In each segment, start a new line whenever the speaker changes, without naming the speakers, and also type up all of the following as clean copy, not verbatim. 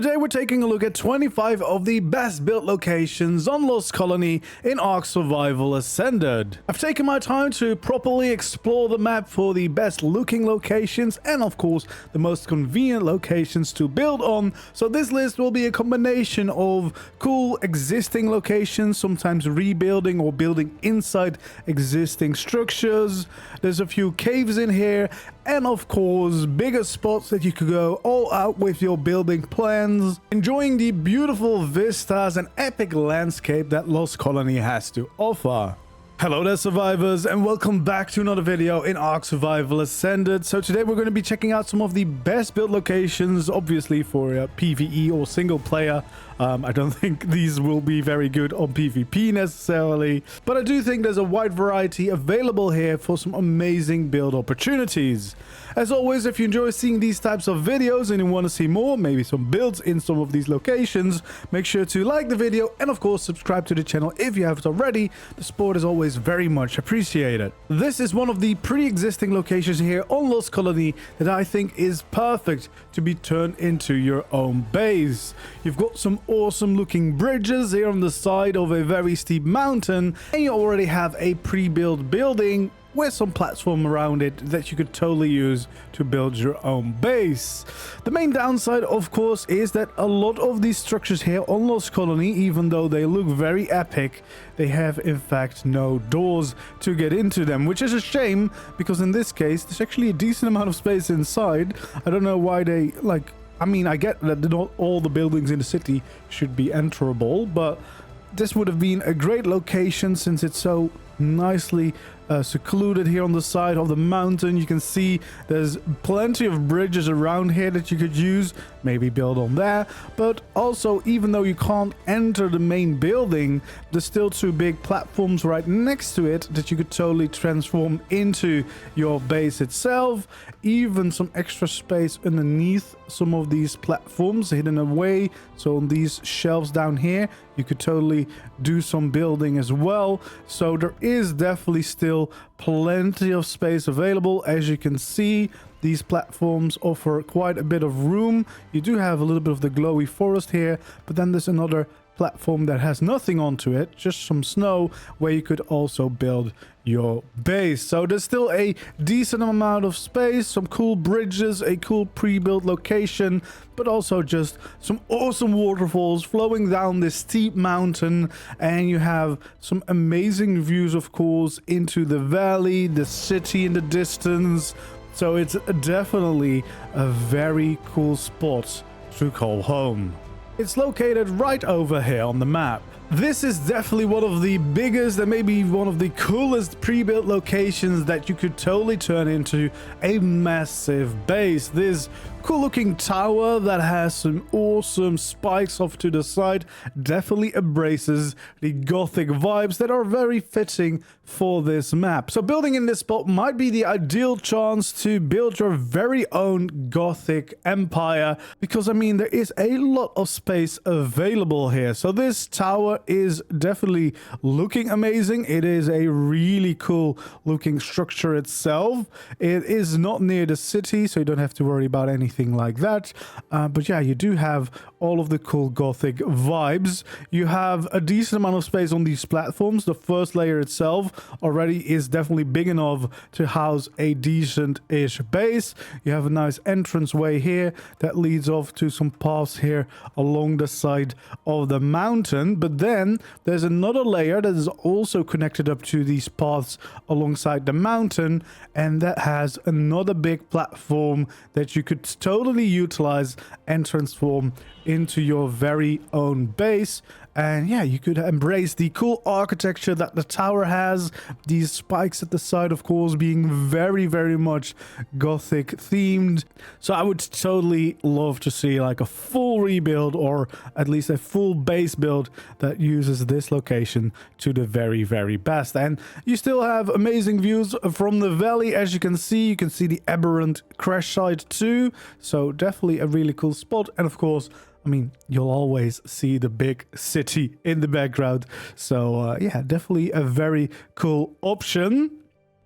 Today we're taking a look at 25 of the best built locations on Lost Colony in ARK Survival Ascended. I've taken my time to properly explore the map for the best looking locations and of course the most convenient locations to build on. So this list will be a combination of cool existing locations, sometimes rebuilding or building inside existing structures. There's a few caves in here and of course bigger spots that you could go all out with your building plans, enjoying the beautiful vistas and epic landscape that Lost Colony has to offer. Hello there survivors and welcome back to another video in ARK Survival Ascended. So today we're going to be checking out some of the best build locations, obviously for PvE or single player. I don't think these will be very good on PvP necessarily, but I do think there's a wide variety available here for some amazing build opportunities. As always, if you enjoy seeing these types of videos and you want to see more, maybe some builds in some of these locations, make sure to like the video and of course subscribe to the channel if you haven't already. The support is always very much appreciated. This is one of the pre-existing locations here on Lost Colony that I think is perfect to be turned into your own base. You've got some awesome looking bridges here on the side of a very steep mountain, and you already have a pre-built building with some platform around it that you could totally use to build your own base. The main downside, of course, is that a lot of these structures here on Lost Colony, even though they look very epic, they have in fact no doors to get into them, which is a shame because in this case there's actually a decent amount of space inside. I don't know why they I get that not all the buildings in the city should be enterable, but this would have been a great location since it's so nicely secluded here on the side of the mountain. You can see there's plenty of bridges around here that you could use, maybe build on there, but also even though you can't enter the main building, there's still two big platforms right next to it that you could totally transform into your base itself. Even some extra space underneath some of these platforms hidden away, so on these shelves down here you could totally do some building as well. So there is definitely still plenty of space available. As you can see, these platforms offer quite a bit of room. You do have a little bit of the glowy forest here, but then there's another platform that has nothing onto it, just some snow, where you could also build your base. So there's still a decent amount of space, some cool bridges, a cool pre-built location, but also just some awesome waterfalls flowing down this steep mountain, and you have some amazing views of course into the valley, the city in the distance. So it's definitely a very cool spot to call home. It's located right over here on the map. This is definitely one of the biggest and maybe one of the coolest pre-built locations that you could totally turn into a massive base. This cool looking tower that has some awesome spikes off to the side definitely embraces the Gothic vibes that are very fitting for this map. So building in this spot might be the ideal chance to build your very own Gothic empire, because I mean there is a lot of space available here. So this tower is definitely looking amazing. It is a really cool looking structure itself. It is not near the city, so you don't have to worry about anything like that, but yeah, you do have all of the cool Gothic vibes. You have a decent amount of space on these platforms. The first layer itself already is definitely big enough to house a decent-ish base. You have a nice entrance way here that leads off to some paths here along the side of the mountain, but then there's another layer that is also connected up to these paths alongside the mountain, and that has another big platform that you could totally utilize and transform into your very own base. And yeah, you could embrace the cool architecture that the tower has. These spikes at the side, of course, being very, very much Gothic themed. So I would totally love to see like a full rebuild, or at least a full base build that uses this location to the very, very best. And you still have amazing views from the valley. As you can see the aberrant crash site too. So definitely a really cool spot. And of course, I mean, you'll always see the big city in the background. So yeah, definitely a very cool option.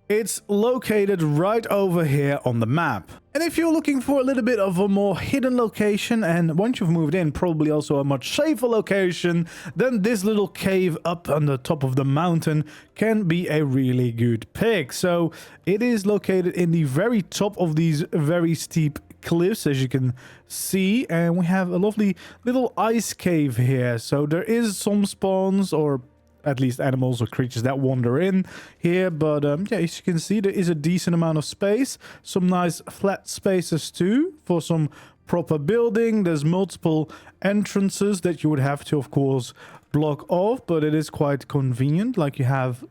It's located right over here on the map. And if you're looking for a little bit of a more hidden location, and once you've moved in, probably also a much safer location, then this little cave up on the top of the mountain can be a really good pick. So it is located in the very top of these very steep cliffs, as you can see, and we have a lovely little ice cave here. So there is some spawns, or at least animals or creatures that wander in here, but yeah, as you can see, there is a decent amount of space, some nice flat spaces too for some proper building. There's multiple entrances that you would have to, of course, block off, but it is quite convenient. Like, you have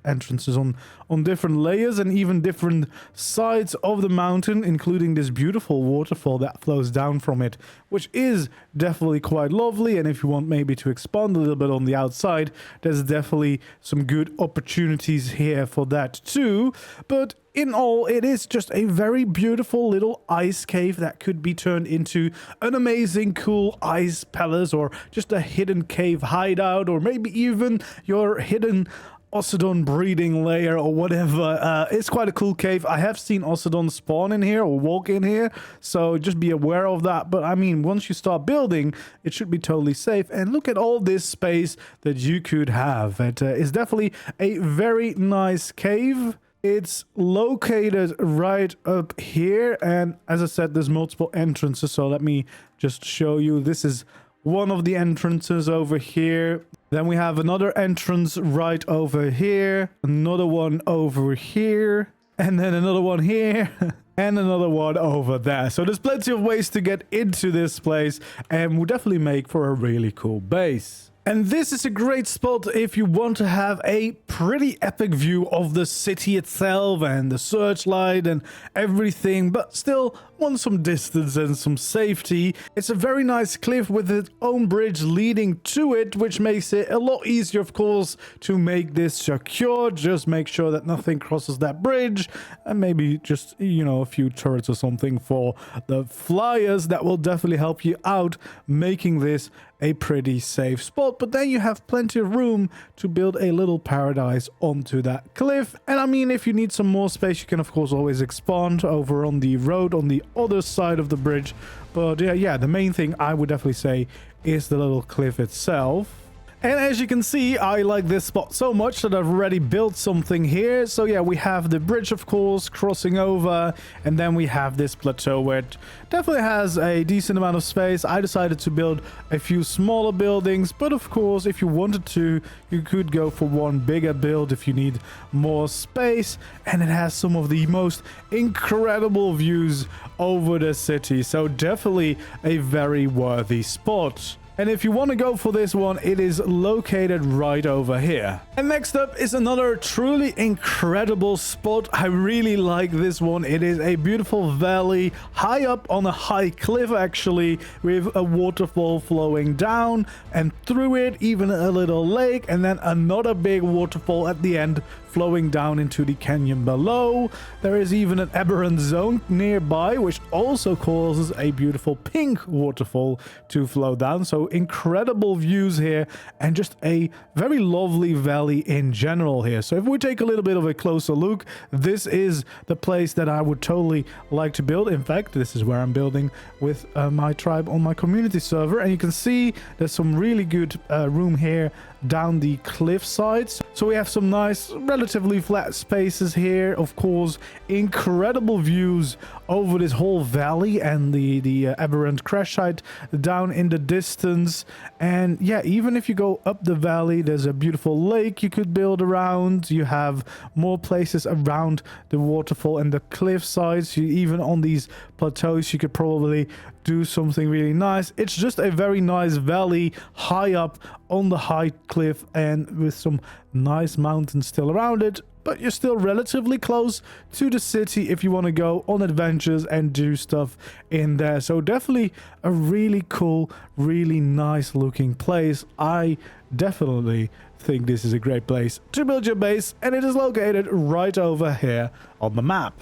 entrances on different layers and even different sides of the mountain, including this beautiful waterfall that flows down from it, which is definitely quite lovely. And if you want maybe to expand a little bit on the outside, there's definitely some good opportunities here for that too. But in all, it is just a very beautiful little ice cave that could be turned into an amazing, cool ice palace, or just a hidden cave hideout, or maybe even your hidden Ossodon breeding layer or whatever. It's quite a cool cave. I have seen Ossodon spawn in here or walk in here, so just be aware of that. But I mean, once you start building, it should be totally safe. And look at all this space that you could have. It is definitely a very nice cave. It's located right up here, and as I said, there's multiple entrances, so let me just show you. This is one of the entrances over here. Then we have another entrance right over here, another one over here, and then another one here, and another one over there. So there's plenty of ways to get into this place, and will definitely make for a really cool base. And this is a great spot if you want to have a pretty epic view of the city itself and the searchlight and everything, but still want some distance and some safety. It's a very nice cliff with its own bridge leading to it, which makes it a lot easier, of course, to make this secure. Just make sure that nothing crosses that bridge, and maybe just, you know, a few turrets or something for the flyers. That will definitely help you out, making this a pretty safe spot. But then you have plenty of room to build a little paradise onto that cliff. And I mean, if you need some more space, you can of course always expand over on the road on the other side of the bridge. But yeah, the main thing I would definitely say is the little cliff itself. And as you can see, I like this spot so much that I've already built something here. So yeah, we have the bridge, of course, crossing over, and then we have this plateau where it definitely has a decent amount of space. I decided to build a few smaller buildings, but of course, if you wanted to, you could go for one bigger build if you need more space. And it has some of the most incredible views over the city, so definitely a very worthy spot. And if you want to go for this one, it is located right over here. And next up is another truly incredible spot. I really like this one. It is a beautiful valley high up on a high cliff, actually, with a waterfall flowing down, and through it even a little lake, and then another big waterfall at the end flowing down into the canyon below. There is even an aberrant zone nearby, which also causes a beautiful pink waterfall to flow down. So incredible views here, and just a very lovely valley in general here. So if we take a little bit of a closer look, this is the place that I would totally like to build. In fact, this is where I'm building with my tribe on my community server, and you can see there's some really good room here down the cliff sides. So we have some nice relatively flat spaces here, of course, incredible views over this whole valley and the aberrant crash site down in the distance. And yeah, even if you go up the valley, there's a beautiful lake you could build around. You have more places around the waterfall and the cliff sides. Even on these plateaus, you could probably do something really nice. It's just a very nice valley high up on the high cliff, and with some nice mountains still around it, but you're still relatively close to the city if you want to go on adventures and do stuff in there. So definitely a really cool, really nice looking place. I definitely think this is a great place to build your base, and it is located right over here on the map.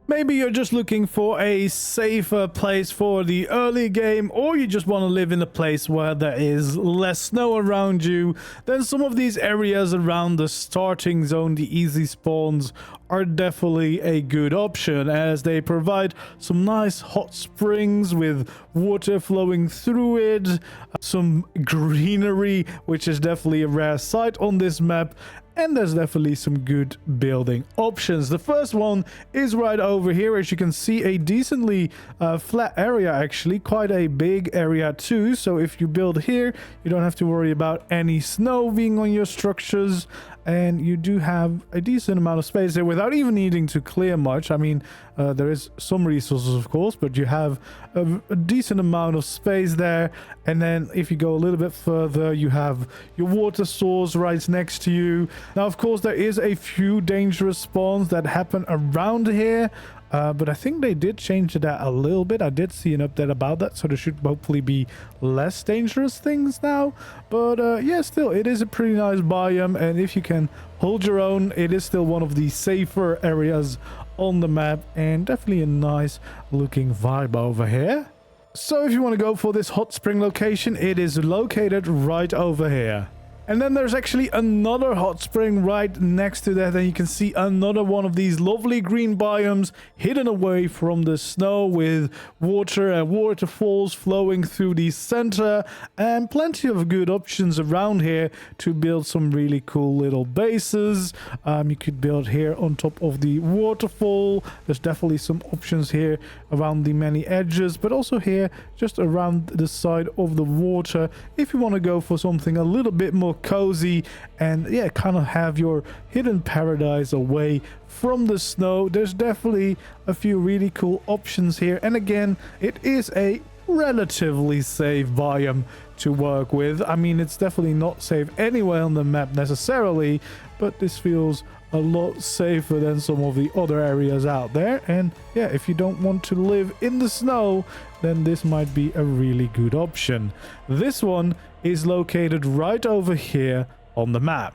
Maybe you're just looking for a safer place for the early game, or you just want to live in a place where there is less snow around you. Then some of these areas around the starting zone, the easy spawns, are definitely a good option, as they provide some nice hot springs with water flowing through it, some greenery, which is definitely a rare sight on this map, and there's definitely some good building options. The first one is right over here. As you can see, a decently flat area, actually quite a big area too. So if you build here, you don't have to worry about any snow being on your structures, and you do have a decent amount of space there without even needing to clear much. I mean, there is some resources, of course, but you have a decent amount of space there. And then if you go a little bit further, you have your water source right next to you. Now, of course, there is a few dangerous spawns that happen around here. But I think they did change that a little bit. I did see an update about that, so there should hopefully be less dangerous things now. But yeah, still, it is a pretty nice biome, and if you can hold your own, it is still one of the safer areas on the map, and definitely a nice looking vibe over here. So if you want to go for this hot spring location, it is located right over here. And then there's actually another hot spring right next to that, and you can see another one of these lovely green biomes hidden away from the snow, with water and waterfalls flowing through the center, and plenty of good options around here to build some really cool little bases. You could build here on top of the waterfall. There's definitely some options here around the many edges, but also here just around the side of the water if you want to go for something a little bit more cozy and yeah, kind of have your hidden paradise away from the snow. There's definitely a few really cool options here, and again, it is a relatively safe biome to work with. I mean, it's definitely not safe anywhere on the map necessarily, but this feels a lot safer than some of the other areas out there. And yeah, if you don't want to live in the snow, then this might be a really good option. This one is located right over here on the map.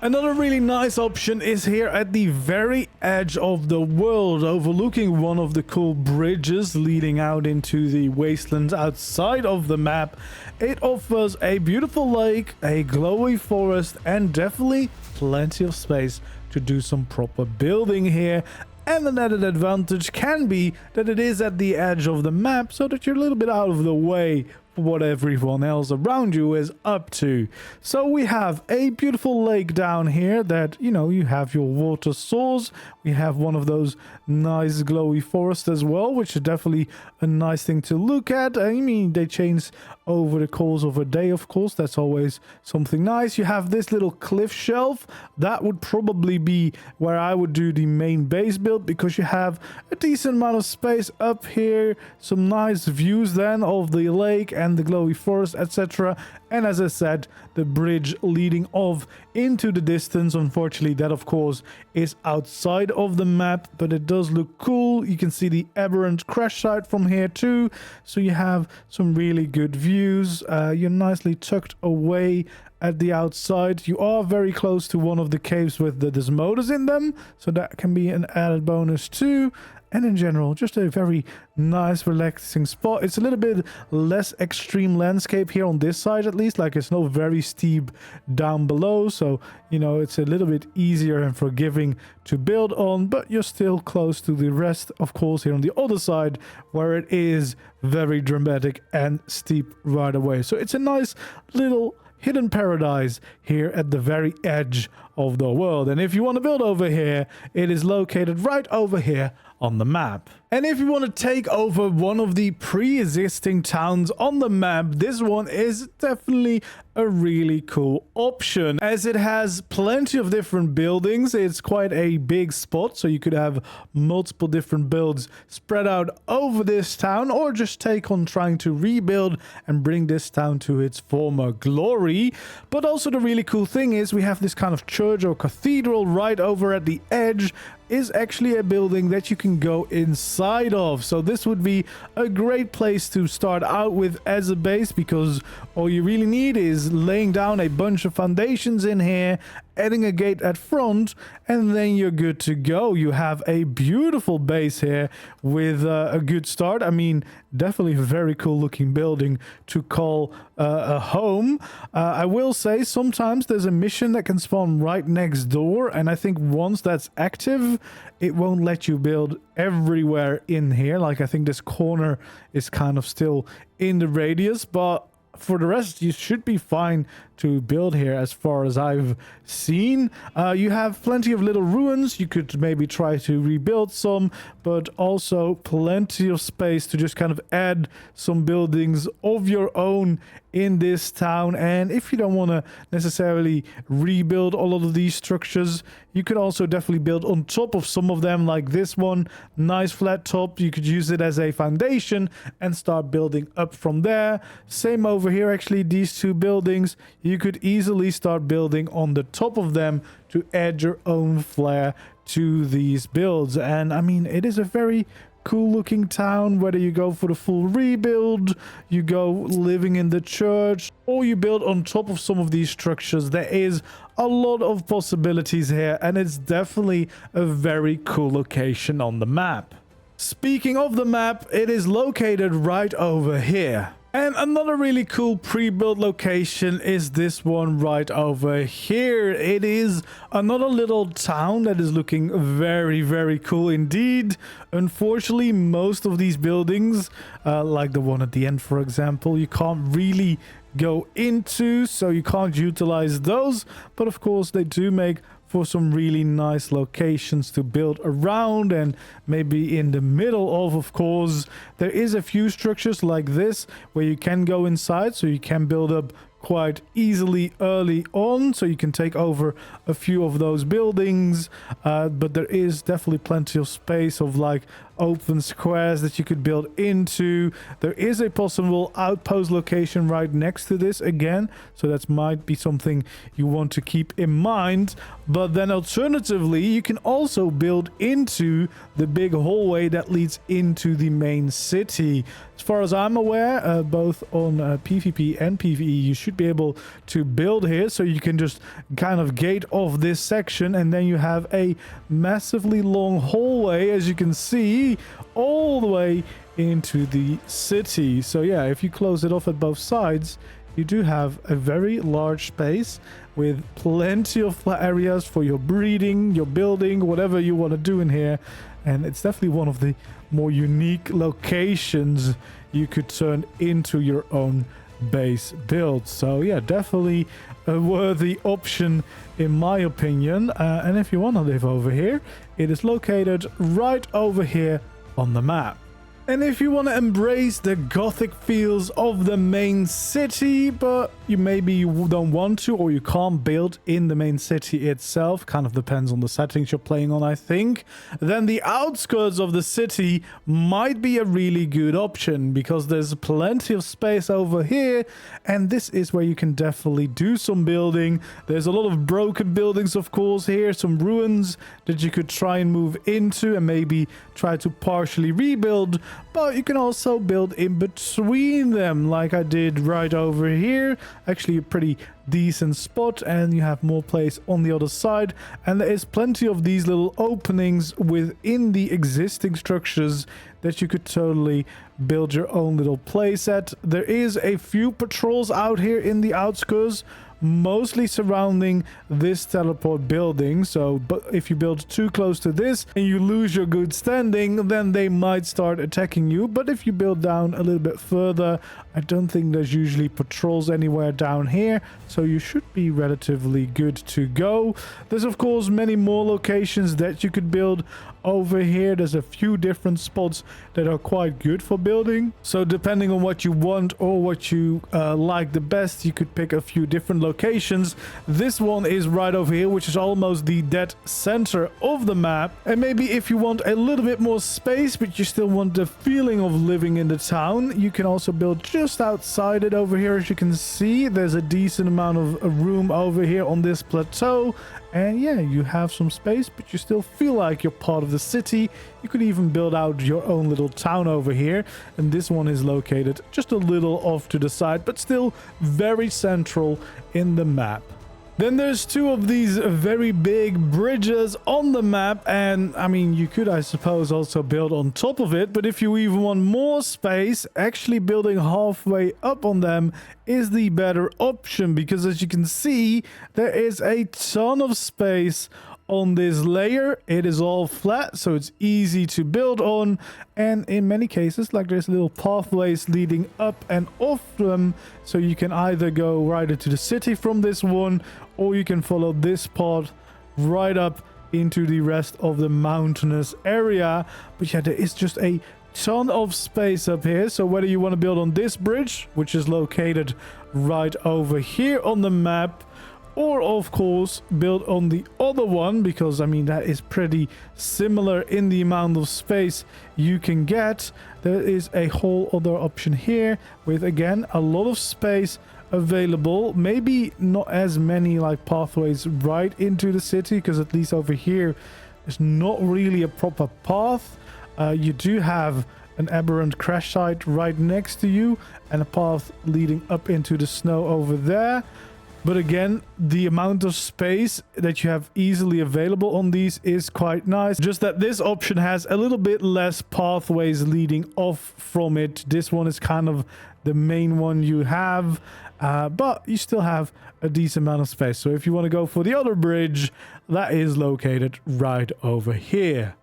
Another really nice option is here at the very edge of the world, overlooking one of the cool bridges leading out into the wastelands outside of the map. It offers a beautiful lake, a glowy forest, and definitely plenty of space to do some proper building here. And an added advantage can be that it is at the edge of the map, so that you're a little bit out of the way for what everyone else around you is up to. So we have a beautiful lake down here that, you know, you have your water source. We have one of those nice glowy forests as well, which is definitely a nice thing to look at. I mean, they change over the course of a day, of course. That's always something nice. You have this little cliff shelf. That would probably be where I would do the main base build, because you have a decent amount of space up here, some nice views then of the lake and the glowy forest, etc. And as I said, the bridge leading off into the distance. Unfortunately, that of course is outside of the map, but it does look cool. You can see the aberrant crash site from here too, so you have some really good views. You're nicely tucked away at the outside. You are very close to one of the caves with the desmodus in them, so that can be an added bonus too. And in general, just a very nice relaxing spot. It's a little bit less extreme landscape here on this side, at least. Like, it's not very steep down below, so you know, it's a little bit easier and forgiving to build on, but you're still close to the rest, of course, here on the other side, where it is very dramatic and steep right away. So it's a nice little hidden paradise here at the very edge of the world. And if you want to build over here, it is located right over here on the map. And if you want to take over one of the pre-existing towns on the map, this one is definitely a really cool option, as it has plenty of different buildings. It's quite a big spot, so you could have multiple different builds spread out over this town, or just take on trying to rebuild and bring this town to its former glory. But also the really cool thing is we have this kind of church or cathedral right over at the edge. Is actually a building that you can go inside of, so this would be a great place to start out with as a base, because all you really need is laying down a bunch of foundations in here, adding a gate at front, and then you're good to go. You have a beautiful base here with a good start. I mean, definitely a very cool looking building to call a home. I will say sometimes there's a mission that can spawn right next door, and I think once that's active, believe it won't let you build everywhere in here. Like, I think this corner is kind of still in the radius, but for the rest, you should be fine to build here as far as I've seen. You have plenty of little ruins. You could maybe try to rebuild some, but also plenty of space to just kind of add some buildings of your own in this town. And if you don't want to necessarily rebuild all of these structures, you could also definitely build on top of some of them, like this one. Nice flat top. You could use it as a foundation and start building up from there. Same over here, actually. These two buildings, you could easily start building on the top of them to add your own flair to these builds. And I mean, it is a very cool looking town, whether you go for the full rebuild, you go living in the church, or you build on top of some of these structures. There is a lot of possibilities here, and it's definitely a very cool location on the map. Speaking of the map, it is located right over here. And another really cool pre-built location is this one right over here. It is another little town that is looking very, very cool indeed. Unfortunately, most of these buildings, like the one at the end, for example, you can't really go into, so you can't utilize those. But of course, they do make for some really nice locations to build around, and maybe in the middle of course, there is a few structures like this where you can go inside, so you can build up quite easily early on, so you can take over a few of those buildings. But there is definitely plenty of space of like open squares that you could build into. There is a possible outpost location right next to this again, so that might be something you want to keep in mind. But then alternatively, you can also build into the big hallway that leads into the main city. As far as I'm aware, both on PvP and PvE, you should be able to build here, so you can just kind of gate off this section, and then you have a massively long hallway, as you can see, all the way into the city. So yeah, if you close it off at both sides, you do have a very large space with plenty of flat areas for your breeding, your building, whatever you want to do in here. And it's definitely one of the more unique locations you could turn into your own base build. So yeah, definitely a worthy option in my opinion. And if you want to live over here, it is located right over here on the map. And if you want to embrace the Gothic feels of the main city, but you don't want to, or you can't build in the main city itself, kind of depends on the settings you're playing on, I think, then the outskirts of the city might be a really good option, because there's plenty of space over here, and this is where you can definitely do some building. There's a lot of broken buildings, of course, here, some ruins that you could try and move into and maybe try to partially rebuild. But you can also build in between them, like I did right over here. Actually a pretty decent spot, and you have more place on the other side. And there is plenty of these little openings within the existing structures that you could totally build your own little place at. There is a few patrols out here in the outskirts, mostly surrounding this teleport building. So but if you build too close to this and you lose your good standing, then they might start attacking you. But if you build down a little bit further, I don't think there's usually patrols anywhere down here, so you should be relatively good to go. There's of course many more locations that you could build over here. There's a few different spots that are quite good for building, so depending on what you want or what you like the best, you could pick a few different locations. This one is right over here, which is almost the dead center of the map. And maybe if you want a little bit more space but you still want the feeling of living in the town, you can also build just outside it over here. As you can see, there's a decent amount of room over here on this plateau. And yeah, you have some space, but you still feel like you're part of the city. You could even build out your own little town over here. And this one is located just a little off to the side, but still very central in the map. Then there's two of these very big bridges on the map, and I mean, you could, I suppose, also build on top of it, but if you even want more space, actually building halfway up on them is the better option, because as you can see, there is a ton of space on this layer. It is all flat, so it's easy to build on, and in many cases, like, there's little pathways leading up and off them, so you can either go right into the city from this one, or you can follow this path right up into the rest of the mountainous area. But yeah, there is just a ton of space up here, so whether you want to build on this bridge, which is located right over here on the map, or of course build on the other one, because I mean that is pretty similar in the amount of space you can get. There is a whole other option here with, again, a lot of space available. Maybe not as many like pathways right into the city, because at least over here there's not really a proper path. You do have an aberrant crash site right next to you and a path leading up into the snow over there. But again, the amount of space that you have easily available on these is quite nice. Just that this option has a little bit less pathways leading off from it. This one is kind of the main one you have, but you still have a decent amount of space. So if you want to go for the other bridge, that is located right over here.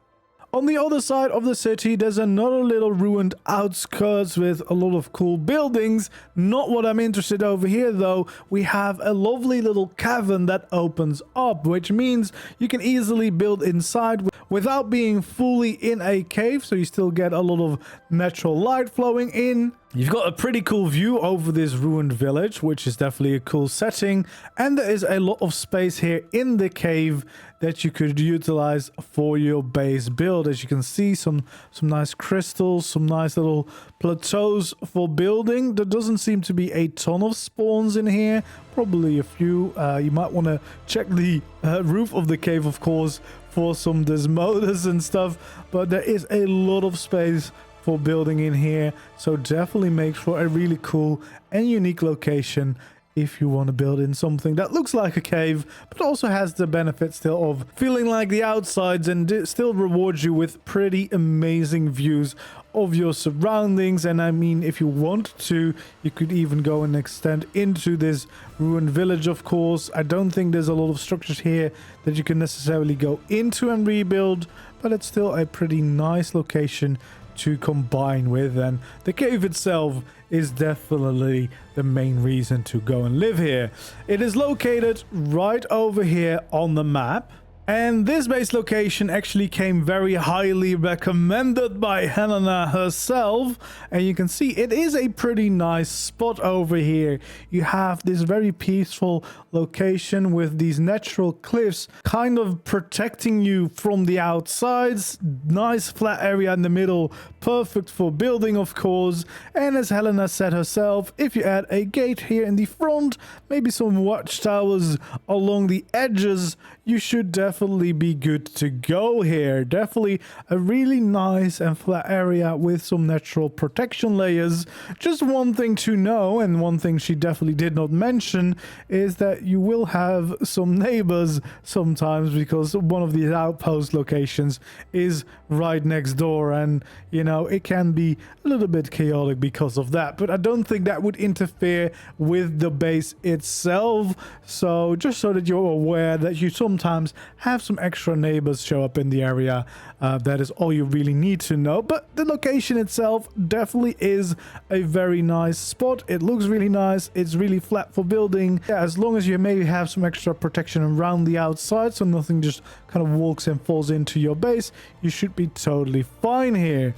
On the other side of the city, there's another little ruined outskirts with a lot of cool buildings. Not what I'm interested over here, though. We have a lovely little cavern that opens up, which means you can easily build inside without being fully in a cave, so you still get a lot of natural light flowing in. You've got a pretty cool view over this ruined village, which is definitely a cool setting. And there is a lot of space here in the cave that you could utilize for your base build. As you can see, some nice crystals, some nice little plateaus for building. There doesn't seem to be a ton of spawns in here, probably a few. You might want to check the roof of the cave, of course, for some desmodus and stuff, but there is a lot of space for building in here, so definitely makes for a really cool and unique location if you want to build in something that looks like a cave, but also has the benefit still of feeling like the outsides, and it still rewards you with pretty amazing views of your surroundings. And I mean, if you want to, you could even go and extend into this ruined village, of course. I don't think there's a lot of structures here that you can necessarily go into and rebuild, but it's still a pretty nice location to combine with, and the cave itself is definitely the main reason to go and live here. It is located right over here on the map, and this base location actually came very highly recommended by Helena herself, and you can see it is a pretty nice spot over here. You have this very peaceful location with these natural cliffs kind of protecting you from the outsides. Nice flat area in the middle, perfect for building, of course. And as Helena said herself, if you add a gate here in the front, maybe some watchtowers along the edges, you should definitely be good to go here. Definitely a really nice and flat area with some natural protection layers. Just one thing to know, and one thing she definitely did not mention, is that you will have some neighbors sometimes, because one of these outpost locations is right next door, and you know, it can be a little bit chaotic because of that, but I don't think that would interfere with the base itself. So just so that you're aware that you sometimes have some extra neighbors show up in the area, that is all you really need to know. But the location itself definitely is a very nice spot. It looks really nice. It's really flat for building. Yeah, as long as you maybe have some extra protection around the outside, so nothing just kind of walks and falls into your base, you should be totally fine here.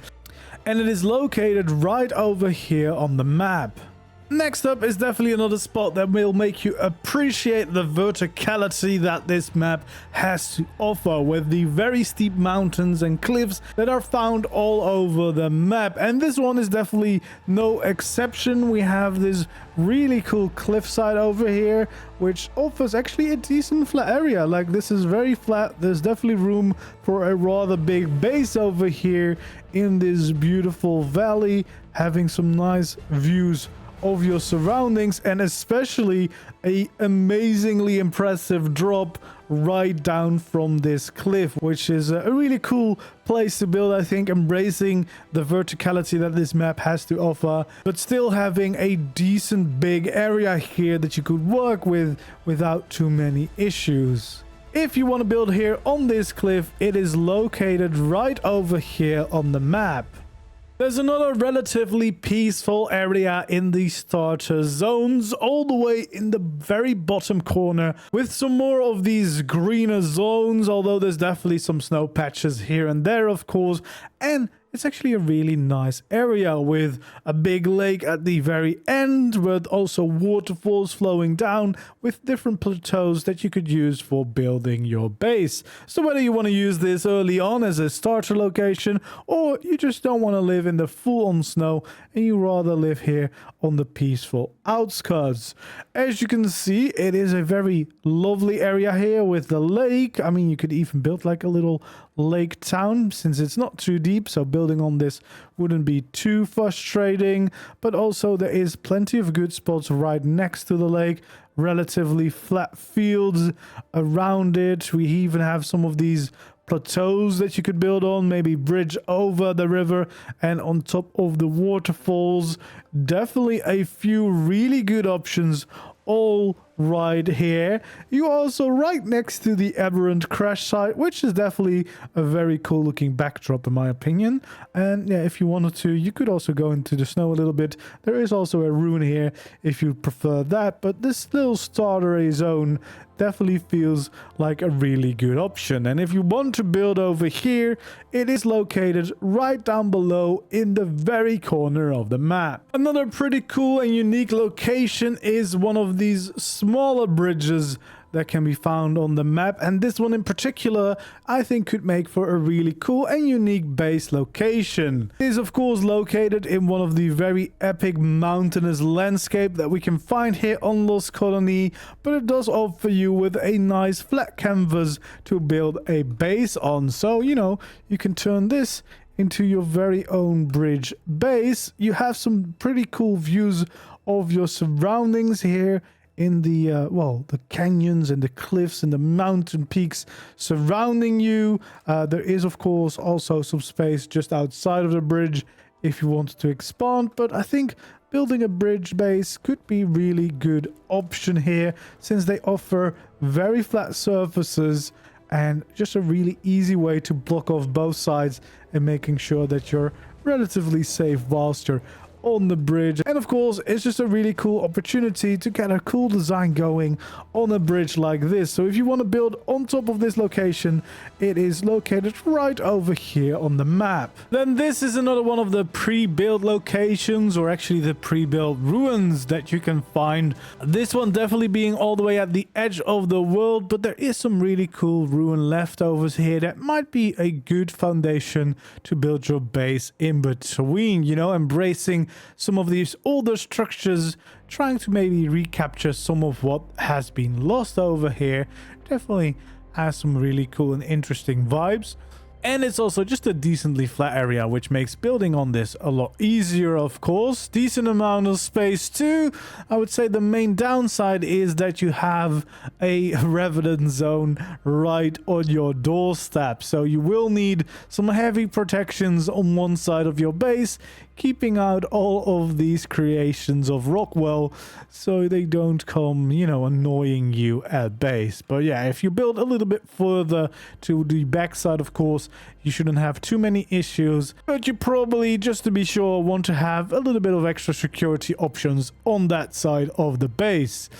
And it is located right over here on the map. Next up is definitely another spot that will make you appreciate the verticality that this map has to offer, with the very steep mountains and cliffs that are found all over the map. And this one is definitely no exception. We have this really cool cliffside over here, which offers actually a decent flat area. Like, this is very flat. There's definitely room for a rather big base over here in this beautiful valley, having some nice views of your surroundings, and especially a amazingly impressive drop right down from this cliff, which is a really cool place to build, I think, embracing the verticality that this map has to offer, but still having a decent big area here that you could work with without too many issues. if you want to build here on this cliff, it is located right over here on the map. There's another relatively peaceful area in the starter zones, all the way in the very bottom corner, with some more of these greener zones, although there's definitely some snow patches here and there, of course, and it's actually a really nice area with a big lake at the very end, with also waterfalls flowing down with different plateaus that you could use for building your base. So whether you want to use this early on as a starter location, or you just don't want to live in the full-on snow and you rather live here on the peaceful outskirts. As you can see, it is a very lovely area here with the lake. I mean, you could even build like a little lake town since it's not too deep, so building on this wouldn't be too frustrating. But also there is plenty of good spots right next to the lake, relatively flat fields around it. We even have some of these plateaus that you could build on, maybe bridge over the river and on top of the waterfalls. Definitely a few really good options all right here. You also right next to the aberrant crash site, which is definitely a very cool looking backdrop in my opinion. And yeah, if you wanted to, you could also go into the snow a little bit. There is also a ruin here if you prefer that, but this little starter zone definitely feels like a really good option. And if you want to build over here, it is located right down below in the very corner of the map. Another pretty cool and unique location is one of these smaller bridges that can be found on the map, and this one in particular I think could make for a really cool and unique base location. It is of course located in one of the very epic mountainous landscape that we can find here on Lost Colony, but it does offer you with a nice flat canvas to build a base on. So you know, you can turn this into your very own bridge base. You have some pretty cool views of your surroundings here in the well, the canyons and the cliffs and the mountain peaks surrounding you. There is of course also some space just outside of the bridge if you want to expand, but I think building a bridge base could be really good option here since they offer very flat surfaces and just a really easy way to block off both sides and making sure that you're relatively safe whilst you're on the bridge. And of course, it's just a really cool opportunity to get a cool design going on a bridge like this. So if you want to build on top of this location, it is located right over here on the map. Then this is another one of the pre-built locations, or actually the pre-built ruins that you can find. This one definitely being all the way at the edge of the world, but there is some really cool ruin leftovers here that might be a good foundation to build your base in between, you know, embracing some of these older structures, trying to maybe recapture some of what has been lost over here. Definitely has some really cool and interesting vibes. And it's also just a decently flat area, which makes building on this a lot easier, of course. Decent amount of space too. I would say the main downside is that you have a revenant zone right on your doorstep. So you will need some heavy protections on one side of your base, keeping out all of these creations of Rockwell so they don't come, you know, annoying you at base. But yeah, if you build a little bit further to the backside, of course, you shouldn't have too many issues, but you probably, just to be sure, want to have a little bit of extra security options on that side of the base.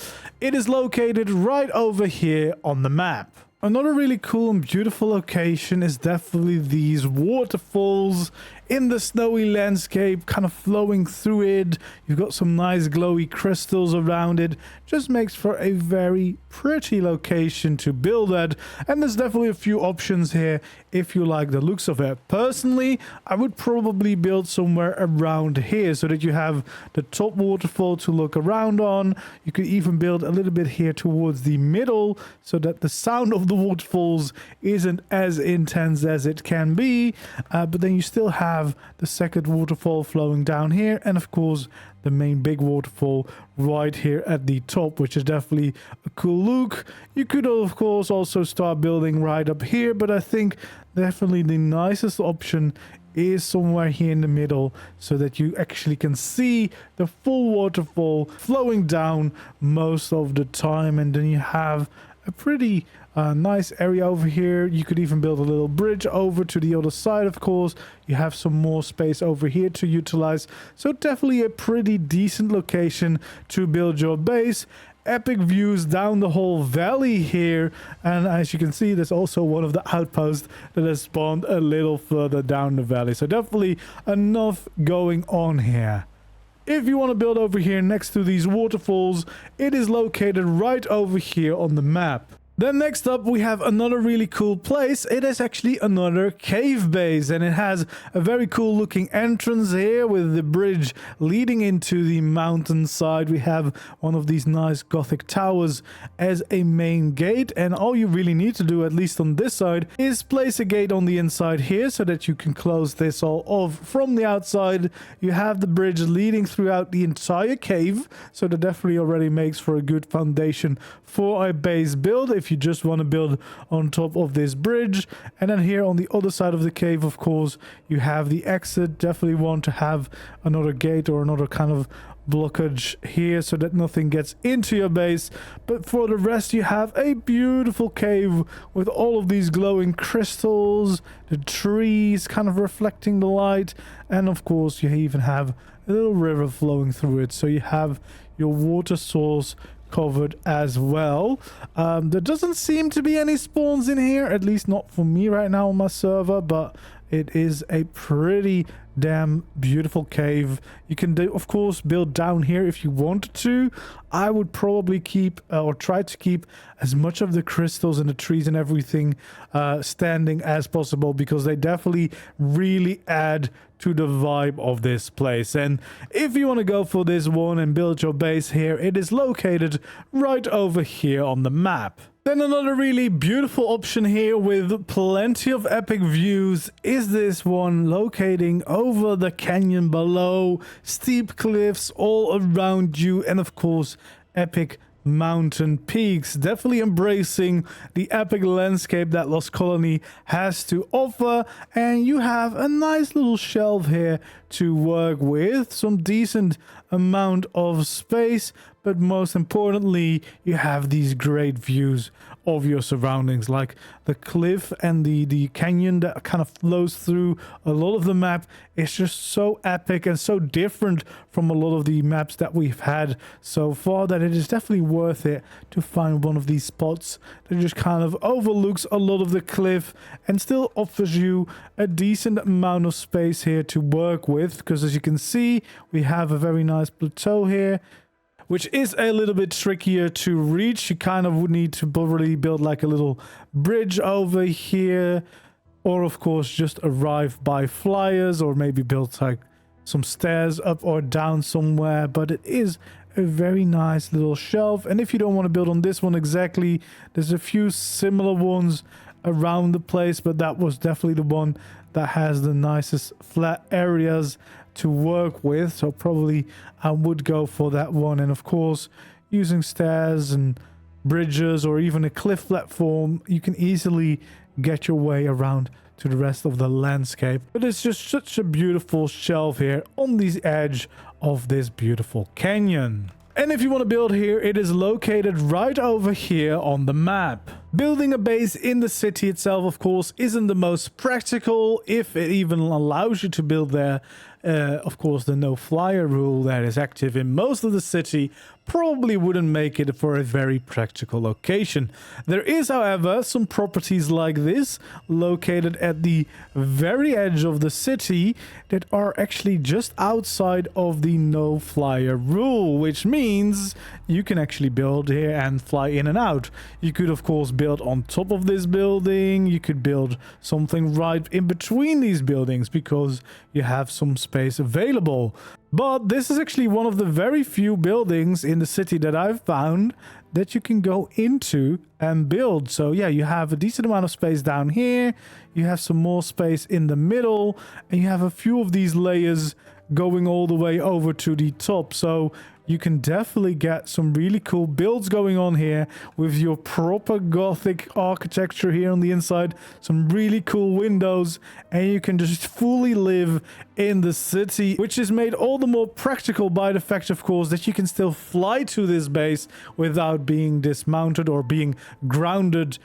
It is located right over here on the map. Another really cool and beautiful location is definitely these waterfalls in the snowy landscape, kind of flowing through it. You've got some nice glowy crystals around it. Just makes for a very pretty location to build at. And there's definitely a few options here if you like the looks of it. Personally, I would probably build somewhere around here so that you have the top waterfall to look around on. You could even build a little bit here towards the middle so that the sound of the waterfalls isn't as intense as it can be. But then you still have the second waterfall flowing down here, and of course the main big waterfall right here at the top, which is definitely a cool look. You could of course also start building right up here, but I think definitely the nicest option is somewhere here in the middle so that you actually can see the full waterfall flowing down most of the time, and then you have a pretty nice area over here. You could even build a little bridge over to the other side, of course. You have some more space over here to utilize. So definitely a pretty decent location to build your base. Epic views down the whole valley here, and as you can see, there's also one of the outposts that has spawned a little further down the valley. So definitely enough going on here. If you want to build over here next to these waterfalls, it is located right over here on the map. Then next up, we have another really cool place. It is actually another cave base, and it has a very cool looking entrance here with the bridge leading into the mountainside. We have one of these nice Gothic towers as a main gate, and all you really need to do, at least on this side, is place a gate on the inside here so that you can close this all off from the outside. You have the bridge leading throughout the entire cave, so that definitely already makes for a good foundation for a base build if you just want to build on top of this bridge. And then here on the other side of the cave, of course, you have the exit. Definitely want to have another gate or another kind of blockage here so that nothing gets into your base. But for the rest, you have a beautiful cave with all of these glowing crystals, the trees kind of reflecting the light, and of course you even have a little river flowing through it, so you have your water source covered as well. There doesn't seem to be any spawns in here, at least not for me right now on my server, but it is a pretty damn beautiful cave. You can do, of course, build down here if you wanted to. I would probably keep or try to keep as much of the crystals and the trees and everything standing as possible, because they definitely really add to the vibe of this place. And if you want to go for this one and build your base here, it is located right over here on the map. Then another really beautiful option here with plenty of epic views is this one locating over the canyon below, steep cliffs all around you, and of course epic mountain peaks, definitely embracing the epic landscape that Lost Colony has to offer. And you have a nice little shelf here to work with, some decent amount of space, but most importantly, you have these great views of your surroundings, like the cliff and the canyon that kind of flows through a lot of the map. It's just so epic and so different from a lot of the maps that we've had so far, that it is definitely worth it to find one of these spots that just kind of overlooks a lot of the cliff and still offers you a decent amount of space here to work with, because as you can see, we have a very nice plateau here, which is a little bit trickier to reach. You kind of would need to probably build like a little bridge over here, or of course just arrive by flyers, or maybe build like some stairs up or down somewhere. But it is a very nice little shelf. And if you don't want to build on this one exactly, there's a few similar ones around the place, but that was definitely the one that has the nicest flat areas to work with, so probably I would go for that one. And of course, using stairs and bridges or even a cliff platform, you can easily get your way around to the rest of the landscape. But it's just such a beautiful shelf here on the edge of this beautiful canyon. And if you want to build here, it is located right over here on the map. Building a base in the city itself, of course, isn't the most practical, if it even allows you to build there. Of course, the no-flyer rule that is active in most of the city probably wouldn't make it for a very practical location. There is, however, some properties like this located at the very edge of the city that are actually just outside of the no-flyer rule, which means you can actually build here and fly in and out. You could, of course, build on top of this building. You could build something right in between these buildings because you have some space available. But this is actually one of the very few buildings in the city that I've found that you can go into and build. So yeah, you have a decent amount of space down here. You have some more space in the middle, and you have a few of these layers going all the way over to the top. So you can definitely get some really cool builds going on here with your proper Gothic architecture here on the inside, some really cool windows, and you can just fully live in the city, which is made all the more practical by the fact, of course, that you can still fly to this base without being dismounted or being grounded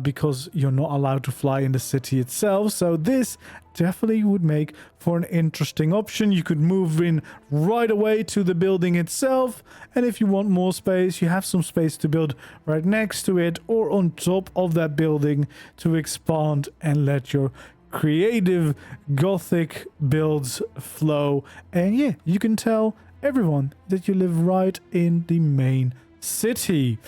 because you're not allowed to fly in the city itself. So this definitely would make for an interesting option. You could move in right away to the building itself, and if you want more space, you have some space to build right next to it or on top of that building to expand and let your creative Gothic builds flow. And yeah, you can tell everyone that you live right in the main city.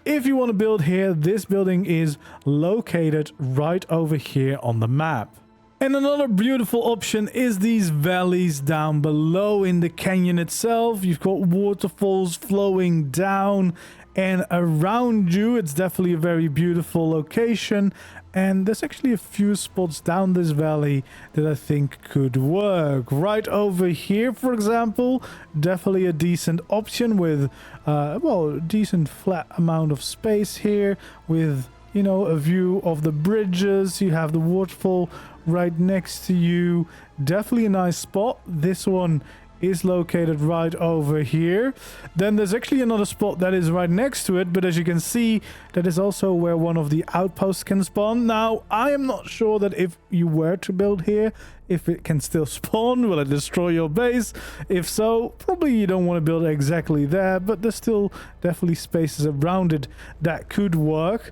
If you want to build here, this building is located right over here on the map. And another beautiful option is these valleys down below in the canyon itself. You've got waterfalls flowing down and around you. It's definitely a very beautiful location. And there's actually a few spots down this valley that I think could work. Right over here, for example, definitely a decent option with, well, decent flat amount of space here with, you know, a view of the bridges. You have the waterfall right next to you. Definitely a nice spot. This one is located right over here. Then there's actually another spot that is right next to it, but as you can see, that is also where one of the outposts can spawn. Now, I am not sure that if you were to build here, if it can still spawn, will it destroy your base? If so, probably you don't want to build exactly there, but there's still definitely spaces around it that could work.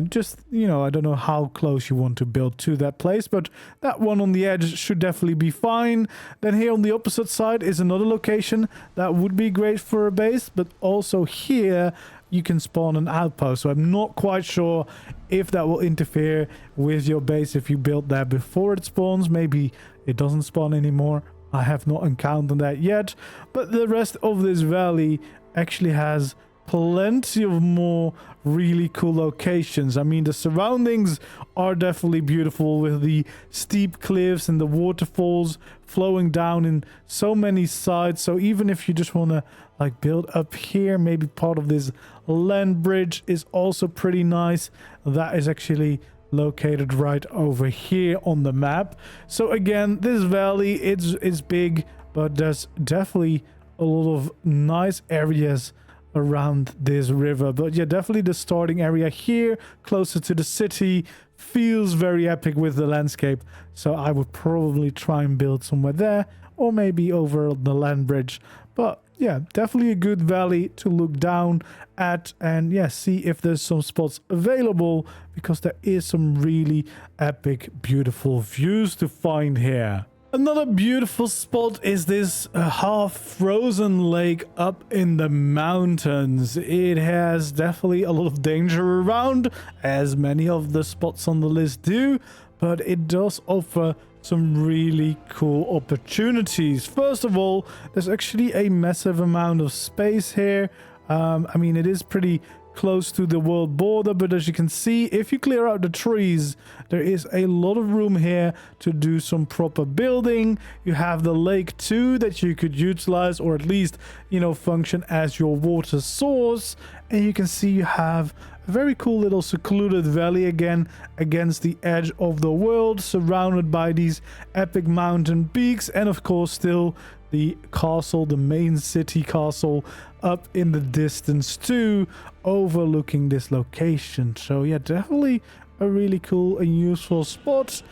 Just, you know, I don't know how close you want to build to that place, but that one on the edge should definitely be fine. Then here on the opposite side is another location that would be great for a base, but also here you can spawn an outpost. So I'm not quite sure if that will interfere with your base if you build there before it spawns. Maybe it doesn't spawn anymore. I have not encountered that yet. But the rest of this valley actually has plenty of more really cool locations. I mean, the surroundings are definitely beautiful with the steep cliffs and the waterfalls flowing down in so many sides. So even if you just want to like build up here, maybe part of this land bridge is also pretty nice. That is actually located right over here on the map. So again, this valley is big, but there's definitely a lot of nice areas around this river. But yeah, definitely the starting area here closer to the city feels very epic with the landscape. So I would probably try and build somewhere there, or maybe over the land bridge. But yeah, definitely a good valley to look down at and yeah, see if there's some spots available, because there is some really epic, beautiful views to find here. Another beautiful spot is this half-frozen lake up in the mountains. It has definitely a lot of danger around, as many of the spots on the list do, but it does offer some really cool opportunities. First of all, there's actually a massive amount of space here. I mean, it is pretty close to the world border, but as you can see, if you clear out the trees, there is a lot of room here to do some proper building. You have the lake too that you could utilize, or at least, you know, function as your water source. And you can see you have a very cool little secluded valley again against the edge of the world, surrounded by these epic mountain peaks, and of course still the castle, the main city castle up in the distance too, overlooking this location. So yeah, definitely a really cool and useful spot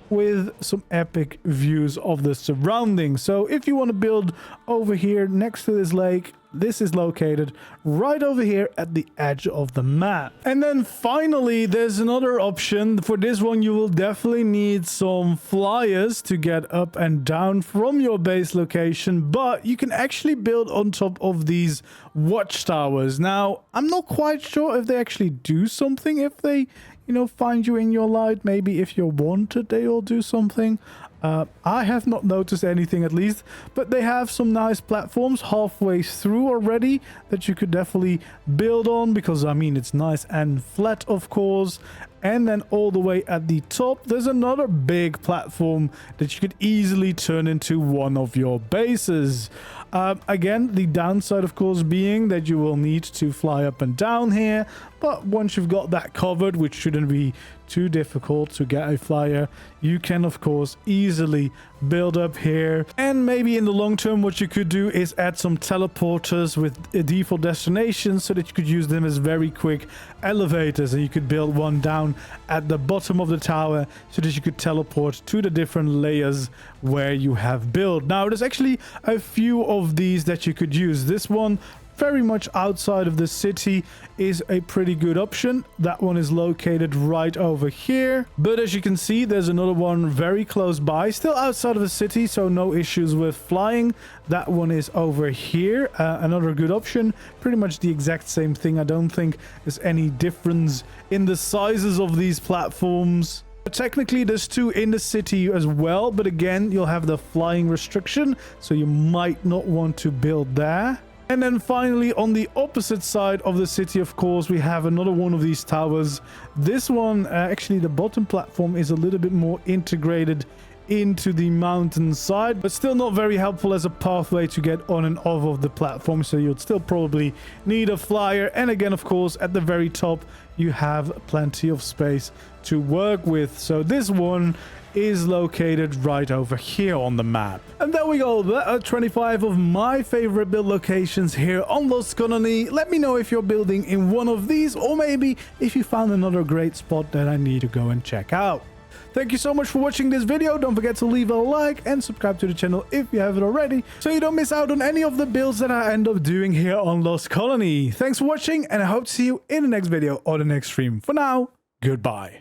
with some epic views of the surroundings. So if you want to build over here next to this lake, this is located right over here at the edge of the map. And then finally, there's another option. For this one, you will definitely need some flyers to get up and down from your base location, but you can actually build on top of these watchtowers. Now, I'm not quite sure if they actually do something, if they, you know, find you in your light. Maybe if you're wanted, they will do something. I have not noticed anything, at least, but they have some nice platforms halfway through already that you could definitely build on, because I mean, it's nice and flat, of course. And then all the way at the top, there's another big platform that you could easily turn into one of your bases. Again, the downside, of course, being that you will need to fly up and down here. But once you've got that covered, which shouldn't be too difficult to get a flyer, you can, of course, easily build up here. And maybe in the long term, what you could do is add some teleporters with default destinations so that you could use them as very quick elevators. And you could build one down at the bottom of the tower so that you could teleport to the different layers where you have built. Now, there's actually a few of these that you could use. This one, very much outside of the city, is a pretty good option. That one is located right over here, but as you can see, there's another one very close by, still outside of the city, so no issues with flying. That one is over here, another good option, pretty much the exact same thing. I don't think there's any difference in the sizes of these platforms. Technically, there's two in the city as well, but again, you'll have the flying restriction, so you might not want to build there. And then finally, on the opposite side of the city, of course, we have another one of these towers. This one, actually, the bottom platform is a little bit more integrated into the mountainside, but still not very helpful as a pathway to get on and off of the platform, so you'd still probably need a flyer. And again, of course, at the very top you have plenty of space to work with, so this one is located right over here on the map. And there we go, that are 25 of my favorite build locations here on Lost Colony. Let me know if you're building in one of these, or maybe if you found another great spot that I need to go and check out. Thank you so much for watching this video. Don't forget to leave a like and subscribe to the channel if you haven't already, so you don't miss out on any of the builds that I end up doing here on Lost Colony. Thanks for watching, and I hope to see you in the next video or the next stream. For now, goodbye.